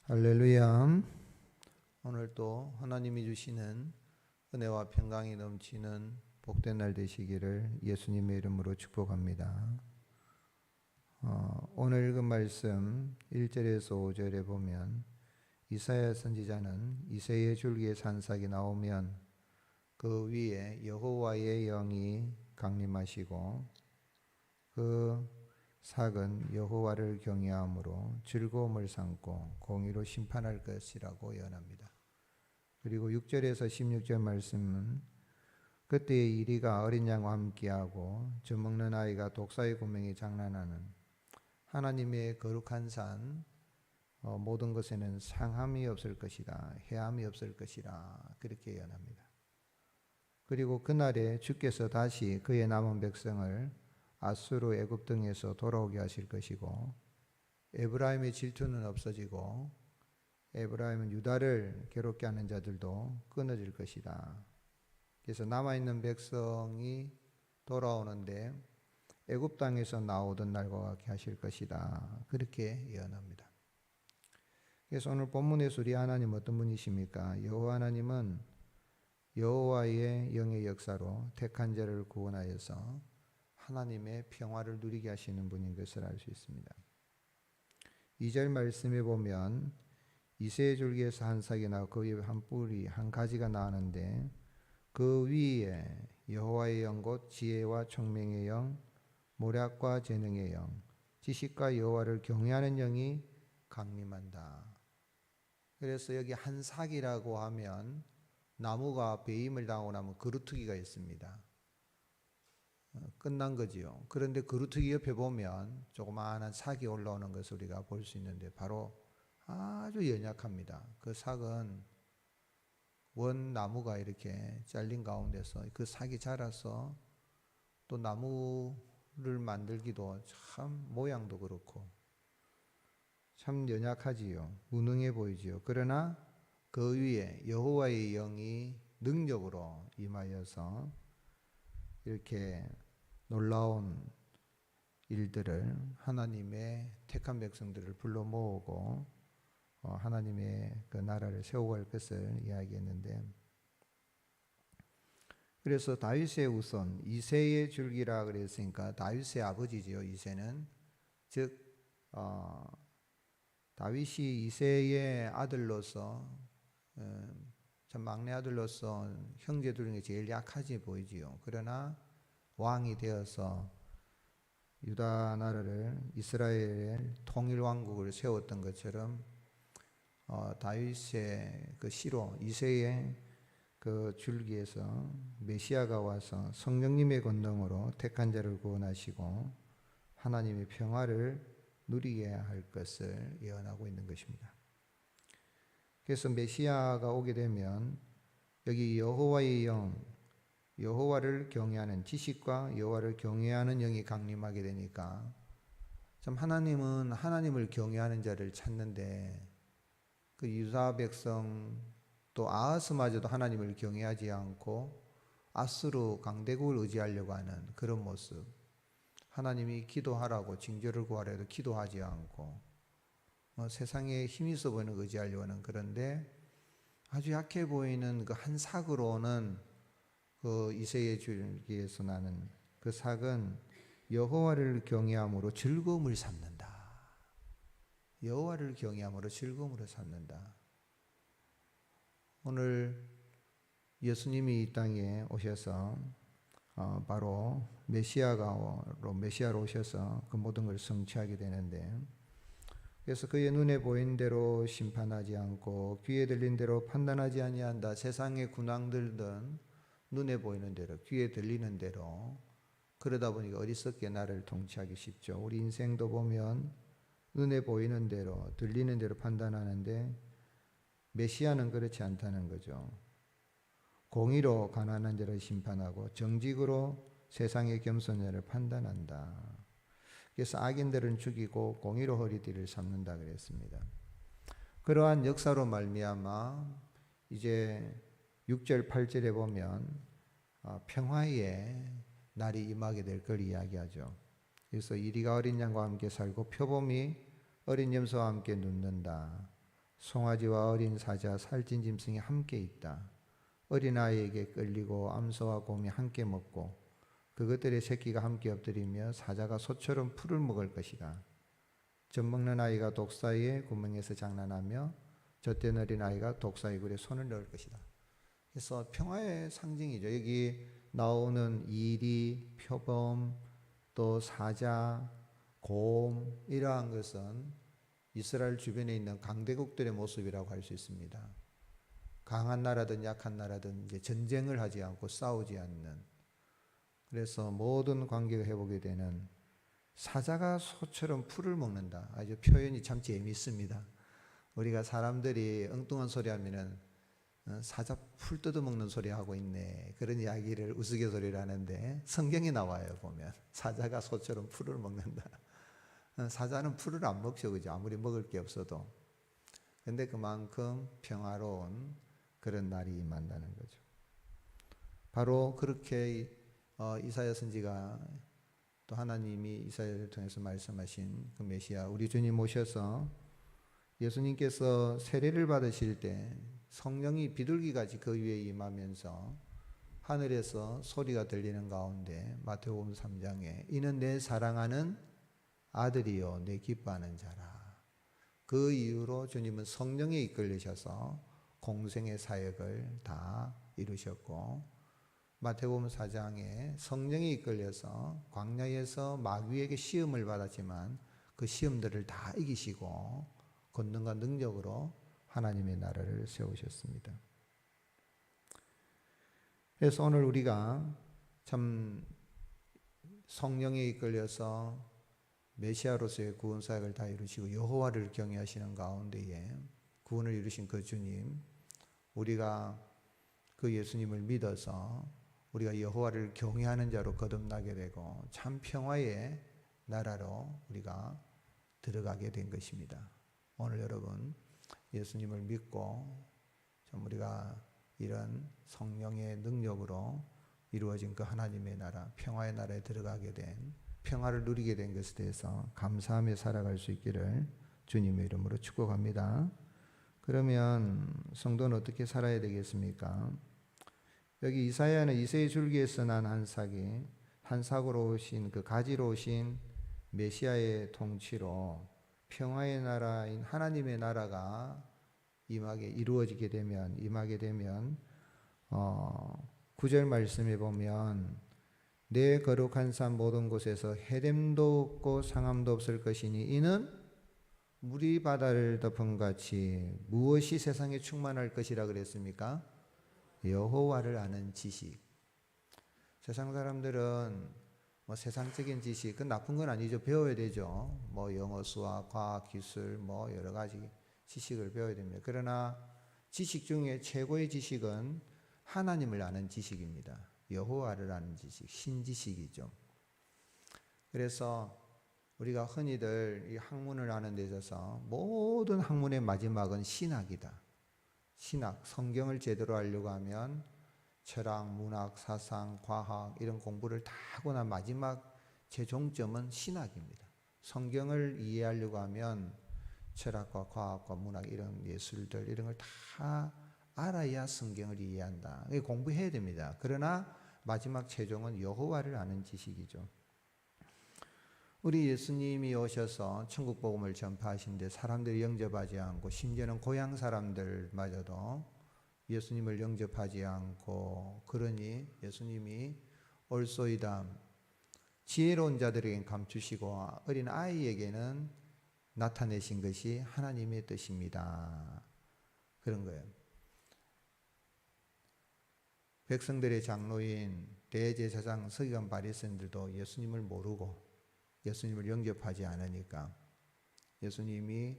할렐루야. 오늘 또 하나님이 주시는 은혜와 평강이 넘치는 복된 날 되시기를 예수님의 이름으로 축복합니다. 오늘 읽은 말씀 1절에서 5절에 보면 이사야 선지자는 이새의 줄기에 산삭이 나오면 그 위에 여호와의 영이 강림하시고 그 삭은 여호와를 경외함으로 즐거움을 삼고 공의로 심판할 것이라고 예언합니다. 그리고 6절에서 16절 말씀은 그때의 이리가 어린 양과 함께하고 젖먹는 아이가 독사의 구멍에 장난하는 하나님의 거룩한 산 모든 것에는 상함이 없을 것이다, 해함이 없을 것이라 그렇게 예언합니다. 그리고 그날에 주께서 다시 그의 남은 백성을 아수르 애굽 등에서 돌아오게 하실 것이고 에브라임의 질투는 없어지고 에브라임은 유다를 괴롭게 하는 자들도 끊어질 것이다. 그래서 남아있는 백성이 돌아오는데 애굽 땅에서 나오던 날과 같게 하실 것이다. 그렇게 예언합니다. 그래서 오늘 본문에서 우리 하나님 어떤 분이십니까? 여호와 하나님은 여호와의 영의 역사로 택한 자를 구원하여서 하나님의 평화를 누리게 하시는 분인 것을 알 수 있습니다. 2절 말씀에 보면 이새의 줄기에서 한 삭이 나고 그 위에 한 뿌리 한 가지가 나는데 그 위에 여호와의 영 곧 지혜와 총명의 영 모략과 재능의 영 지식과 여호와를 경외하는 영이 강림한다. 그래서 여기 한 삭이라고 하면 나무가 배임을 당하고 나면 그루터기가 있습니다. 끝난 거지요. 그런데 그루터기 옆에 보면 조그마한 삭이 올라오는 것을 우리가 볼 수 있는데 바로 아주 연약합니다. 그 삭은 원 나무가 이렇게 잘린 가운데서 그 삭이 자라서 또 나무를 만들기도 참 모양도 그렇고 참 연약하지요. 무능해 보이지요. 그러나 그 위에 여호와의 영이 능력으로 임하여서 이렇게 놀라운 일들을 하나님의 택한 백성들을 불러 모으고 하나님의 그 나라를 세워갈 것을 이야기했는데, 그래서 다윗의 후손 이새의 줄기라 그랬으니까 다윗의 아버지지요. 이새는 즉 다윗이 이새의 아들로서 참 막내 아들로서 형제들 중에 제일 약하지 보이지요. 그러나 왕이 되어서 유다 나라를 이스라엘의 통일 왕국을 세웠던 것처럼 다윗의 그 시로 이새의 그 줄기에서 메시아가 와서 성령님의 권능으로 택한 자를 구원하시고 하나님의 평화를 누리게 할 것을 예언하고 있는 것입니다. 그래서 메시아가 오게 되면 여기 여호와의 영, 여호와를 경외하는 지식과 여호와를 경외하는 영이 강림하게 되니까 참 하나님은 하나님을 경외하는 자를 찾는데 그 유다 백성 또 아하스마저도 하나님을 경외하지 않고 아수르 강대국을 의지하려고 하는 그런 모습, 하나님이 기도하라고 징조를 구하라 해도 기도하지 않고 세상에 힘이 있어 보이는 거 의지하려고 하는, 그런데 아주 약해 보이는 그 한 삭으로는 그 이새의 줄기에서 나는 그 삭은 여호와를 경외함으로 즐거움을 삼는다. 여호와를 경외함으로 즐거움을 삼는다. 오늘 예수님이 이 땅에 오셔서 바로 메시아로 오셔서 그 모든 걸 성취하게 되는데, 그래서 그의 눈에 보인 대로 심판하지 않고 귀에 들린 대로 판단하지 아니한다. 세상의 군왕들은 눈에 보이는 대로 귀에 들리는 대로, 그러다 보니까 어리석게 나를 통치하기 쉽죠. 우리 인생도 보면 눈에 보이는 대로 들리는 대로 판단하는데 메시아는 그렇지 않다는 거죠. 공의로 가난한 자를 심판하고 정직으로 세상의 겸손자를 판단한다. 그래서 악인들은 죽이고 공의로 허리띠를 삼는다 그랬습니다. 그러한 역사로 말미암아 이제 6절 8절에 보면 평화의 날이 임하게 될 걸 이야기하죠. 그래서 이리가 어린 양과 함께 살고 표범이 어린 염소와 함께 눕는다. 송아지와 어린 사자, 살찐 짐승이 함께 있다. 어린아이에게 끌리고 암소와 곰이 함께 먹고 그것들의 새끼가 함께 엎드리며 사자가 소처럼 풀을 먹을 것이다. 젖먹는 아이가 독사의 구멍에서 장난하며 젖된 어린아이가 독사의 굴에 손을 넣을 것이다. 그래서 평화의 상징이죠. 여기 나오는 이리, 표범, 또 사자, 곰 이러한 것은 이스라엘 주변에 있는 강대국들의 모습이라고 할 수 있습니다. 강한 나라든 약한 나라든 이제 전쟁을 하지 않고 싸우지 않는, 그래서 모든 관계가 회복이 되는, 사자가 소처럼 풀을 먹는다. 아주 표현이 참 재미있습니다. 우리가 사람들이 엉뚱한 소리 하면은 사자 풀 뜯어먹는 소리 하고 있네, 그런 이야기를 우스갯소리를 하는데 성경에 나와요. 보면 사자가 소처럼 풀을 먹는다. 사자는 풀을 안 먹죠, 그죠? 아무리 먹을 게 없어도. 근데 그만큼 평화로운 그런 날이 임한다는 거죠. 바로 그렇게 이사야 선지가, 또 하나님이 이사야를 통해서 말씀하신 그 메시아 우리 주님 오셔서 예수님께서 세례를 받으실 때 성령이 비둘기같이 그 위에 임하면서 하늘에서 소리가 들리는 가운데 마태복음 3장에 이는 내 사랑하는 아들이요 내 기뻐하는 자라. 그 이후로 주님은 성령에 이끌리셔서 공생의 사역을 다 이루셨고, 마태복음 4장에 성령에 이끌려서 광야에서 마귀에게 시험을 받았지만 그 시험들을 다 이기시고 권능과 능력으로 하나님의 나라를 세우셨습니다. 그래서 오늘 우리가 참 성령에 이끌려서 메시아로서의 구원 사역을 다 이루시고 여호와를 경외하시는 가운데에 구원을 이루신 그 주님, 우리가 그 예수님을 믿어서 우리가 여호와를 경외하는 자로 거듭나게 되고 참 평화의 나라로 우리가 들어가게 된 것입니다. 오늘 여러분 예수님을 믿고 좀 우리가 이런 성령의 능력으로 이루어진 그 하나님의 나라, 평화의 나라에 들어가게 된, 평화를 누리게 된 것에 대해서 감사하며 살아갈 수 있기를 주님의 이름으로 축복합니다. 그러면 성도는 어떻게 살아야 되겠습니까? 여기 이사야는 이새의 줄기에서 난 한 싹이, 한 싹으로 오신 그 가지로 오신 메시아의 통치로 평화의 나라인 하나님의 나라가 이루어지게 되면, 임하게 되면 9절 말씀에 보면 내 거룩한 산 모든 곳에서 해됨도 없고 상함도 없을 것이니 이는 물이 바다를 덮은 같이 무엇이 세상에 충만할 것이라 그랬습니까? 여호와를 아는 지식. 세상 사람들은 뭐 세상적인 지식, 그건 나쁜 건 아니죠. 배워야 되죠. 뭐 영어, 수학, 과학, 기술, 뭐 여러 가지 지식을 배워야 됩니다. 그러나 지식 중에 최고의 지식은 하나님을 아는 지식입니다. 여호와를 아는 지식, 신지식이죠. 그래서 우리가 흔히들 이 학문을 하는 데 있어서 모든 학문의 마지막은 신학이다. 신학, 성경을 제대로 알려고 하면 철학, 문학, 사상, 과학 이런 공부를 다 하고 난 마지막 최종점은 신학입니다. 성경을 이해하려고 하면 철학과 과학과 문학 이런 예술들 이런 걸 다 알아야 성경을 이해한다. 공부해야 됩니다. 그러나 마지막 최종은 여호와를 아는 지식이죠. 우리 예수님이 오셔서 천국 복음을 전파하신데 사람들이 영접하지 않고, 심지어는 고향 사람들마저도 예수님을 영접하지 않고, 그러니 예수님이 올소이다 지혜로운 자들에게는 감추시고 어린 아이에게는 나타내신 것이 하나님의 뜻입니다. 그런 거예요. 백성들의 장로인 대제사장 서기관 바리새인들도 예수님을 모르고 예수님을 영접하지 않으니까 예수님이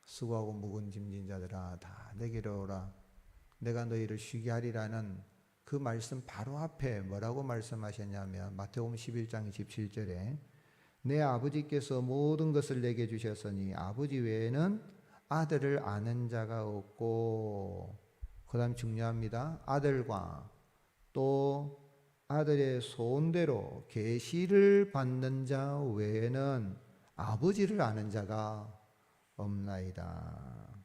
수고하고 무거운 짐진 자들아 다 내게로 오라 내가 너희를 쉬게 하리라는 그 말씀 바로 앞에 뭐라고 말씀하셨냐면 마태복음 11장 27절에 내 아버지께서 모든 것을 내게 주셨으니 아버지 외에는 아들을 아는 자가 없고, 그 다음 중요합니다. 아들과 또 아들의 소원대로 계시를 받는 자 외에는 아버지를 아는 자가 없나이다.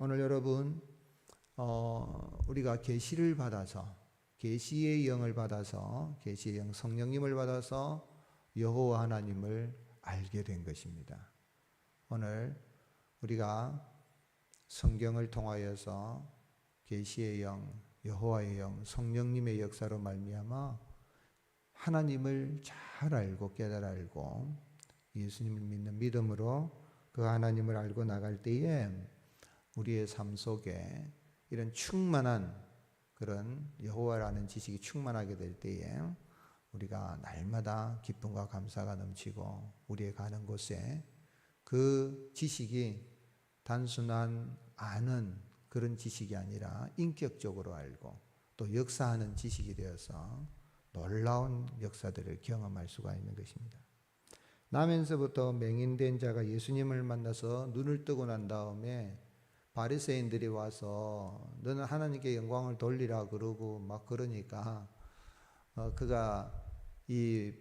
오늘 여러분 우리가 계시를 받아서 계시의 영을 받아서 계시의 영 성령님을 받아서 여호와 하나님을 알게 된 것입니다. 오늘 우리가 성경을 통하여서 계시의 영, 여호와의 영, 성령님의 역사로 말미암아 하나님을 잘 알고 깨달아 알고 예수님을 믿는 믿음으로 그 하나님을 알고 나갈 때에 우리의 삶 속에 이런 충만한 그런 여호와라는 지식이 충만하게 될 때에 우리가 날마다 기쁨과 감사가 넘치고 우리의 가는 곳에 그 지식이 단순한 아는 그런 지식이 아니라 인격적으로 알고 또 역사하는 지식이 되어서 놀라운 역사들을 경험할 수가 있는 것입니다. 나면서부터 맹인된 자가 예수님을 만나서 눈을 뜨고 난 다음에 바리새인들이 와서 너는 하나님께 영광을 돌리라 그러고 막 그러니까 그가 이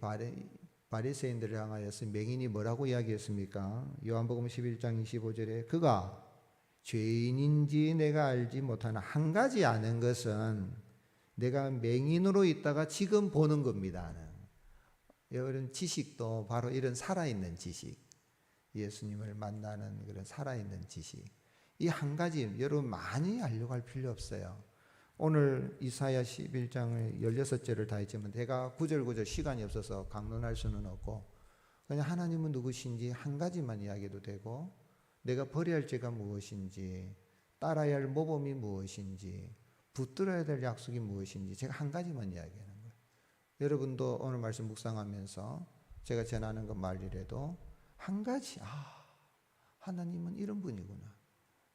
바리새인들을 향하여서 맹인이 뭐라고 이야기했습니까? 요한복음 11장 25절에 그가 죄인인지 내가 알지 못하나 한 가지 아는 것은 내가 맹인으로 있다가 지금 보는 겁니다. 이런 지식도 바로 이런 살아있는 지식, 예수님을 만나는 그런 살아있는 지식, 이 한 가지 여러분 많이 알려고 할 필요 없어요. 오늘 이사야 11장의 16절을 다 했지만 제가 구절구절 시간이 없어서 강론할 수는 없고 그냥 하나님은 누구신지 한 가지만 이야기해도 되고 내가 버려야 할 죄가 무엇인지 따라야 할 모범이 무엇인지 붙들어야 될 약속이 무엇인지 제가 한 가지만 이야기하는 거예요. 여러분도 오늘 말씀 묵상하면서 제가 전하는 것 말이라도 한 가지 하나님은 이런 분이구나.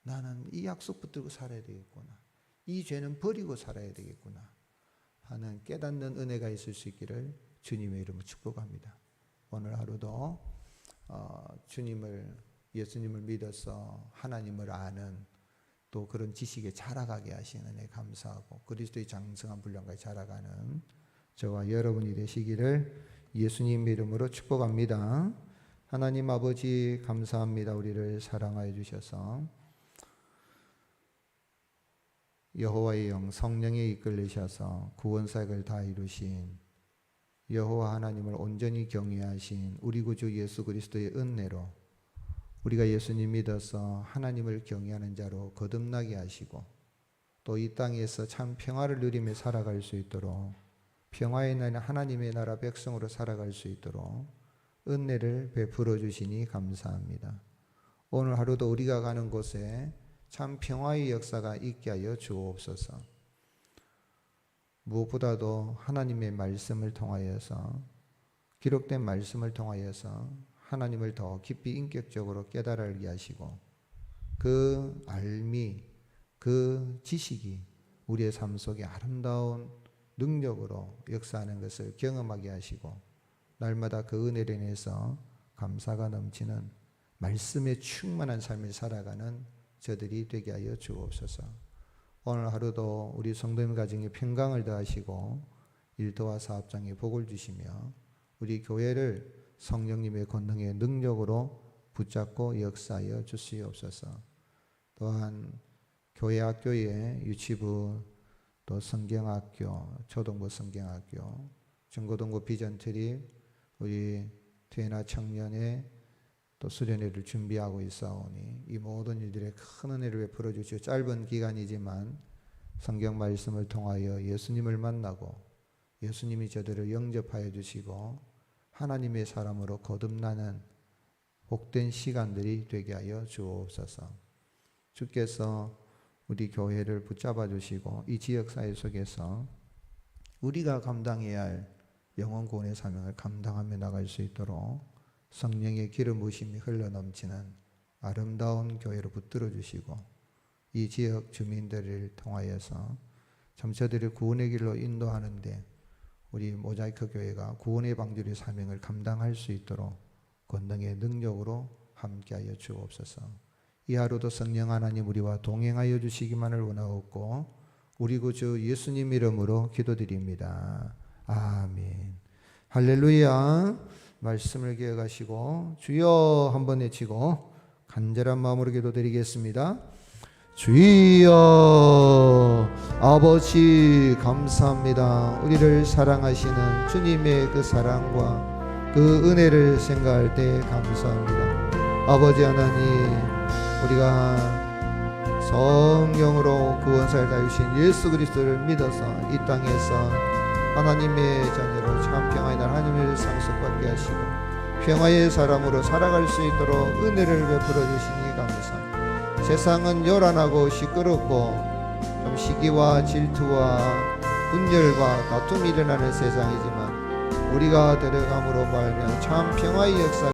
나는 이 약속 붙들고 살아야 되겠구나. 이 죄는 버리고 살아야 되겠구나 하는 깨닫는 은혜가 있을 수 있기를 주님의 이름으로 축복합니다. 오늘 하루도 예수님을 믿어서 하나님을 아는 또 그런 지식에 자라가게 하시는 은혜 감사하고 그리스도의 장성한 분량까지 자라가는 저와 여러분이 되시기를 예수님 이름으로 축복합니다. 하나님 아버지 감사합니다. 우리를 사랑하여 주셔서 여호와의 영 성령에 이끌리셔서 구원사역을 다 이루신 여호와 하나님을 온전히 경외하신 우리 구주 예수 그리스도의 은혜로 우리가 예수님 믿어서 하나님을 경외하는 자로 거듭나게 하시고 또 이 땅에서 참 평화를 누리며 살아갈 수 있도록 평화의 나라 하나님의 나라 백성으로 살아갈 수 있도록 은혜를 베풀어 주시니 감사합니다. 오늘 하루도 우리가 가는 곳에 참 평화의 역사가 있게 하여 주옵소서. 무엇보다도 하나님의 말씀을 통하여서 기록된 말씀을 통하여서 하나님을 더 깊이 인격적으로 깨달게 하시고 그 알미, 그 지식이 우리의 삶 속에 아름다운 능력으로 역사하는 것을 경험하게 하시고 날마다 그 은혜를 인해서 감사가 넘치는 말씀에 충만한 삶을 살아가는 저들이 되게 하여 주옵소서. 오늘 하루도 우리 성도님 가정에 평강을 더하시고 일터와 사업장에 복을 주시며 우리 교회를 성령님의 권능의 능력으로 붙잡고 역사하여 주시옵소서. 또한 교회 학교에 유치부 또 성경학교, 초등부 성경학교, 중고등부 비전트립 우리 퇴나 청년의 또 수련회를 준비하고 있사오니 이 모든 일들에 큰 은혜를 베풀어 주시고 짧은 기간이지만 성경 말씀을 통하여 예수님을 만나고 예수님이 저들을 영접하여 주시고 하나님의 사람으로 거듭나는 복된 시간들이 되게 하여 주옵소서. 주께서 우리 교회를 붙잡아 주시고 이 지역사회 속에서 우리가 감당해야 할 영혼 구원의 사명을 감당하며 나갈 수 있도록 성령의 기름 부으심이 흘러넘치는 아름다운 교회로 붙들어 주시고 이 지역 주민들을 통하여서 점처들을 구원의 길로 인도하는데 우리 모자이크 교회가 구원의 방주의 사명을 감당할 수 있도록 권능의 능력으로 함께하여 주옵소서. 이 하루도 성령 하나님 우리와 동행하여 주시기만을 원하옵고 우리 구주 예수님 이름으로 기도드립니다. 아멘. 할렐루야. 말씀을 기억하시고 주여 한번 외치고 간절한 마음으로 기도드리겠습니다. 주여 아버지 감사합니다. 우리를 사랑하시는 주님의 그 사랑과 그 은혜를 생각할 때 감사합니다. 아버지 하나님, 우리가 성령으로 구원사를 다 주신 예수 그리스도를 믿어서 이 땅에서 하나님의 자녀로 참 평화의 날 하나님을 상속받게 하시고 평화의 사람으로 살아갈 수 있도록 은혜를 베풀어 주시니 감사합니다. 세상은 요란하고 시끄럽고 좀 시기와 질투와 분열과 다툼이 일어나는 세상이지만 우리가 들어감으로 말미암아 참 평화의 역사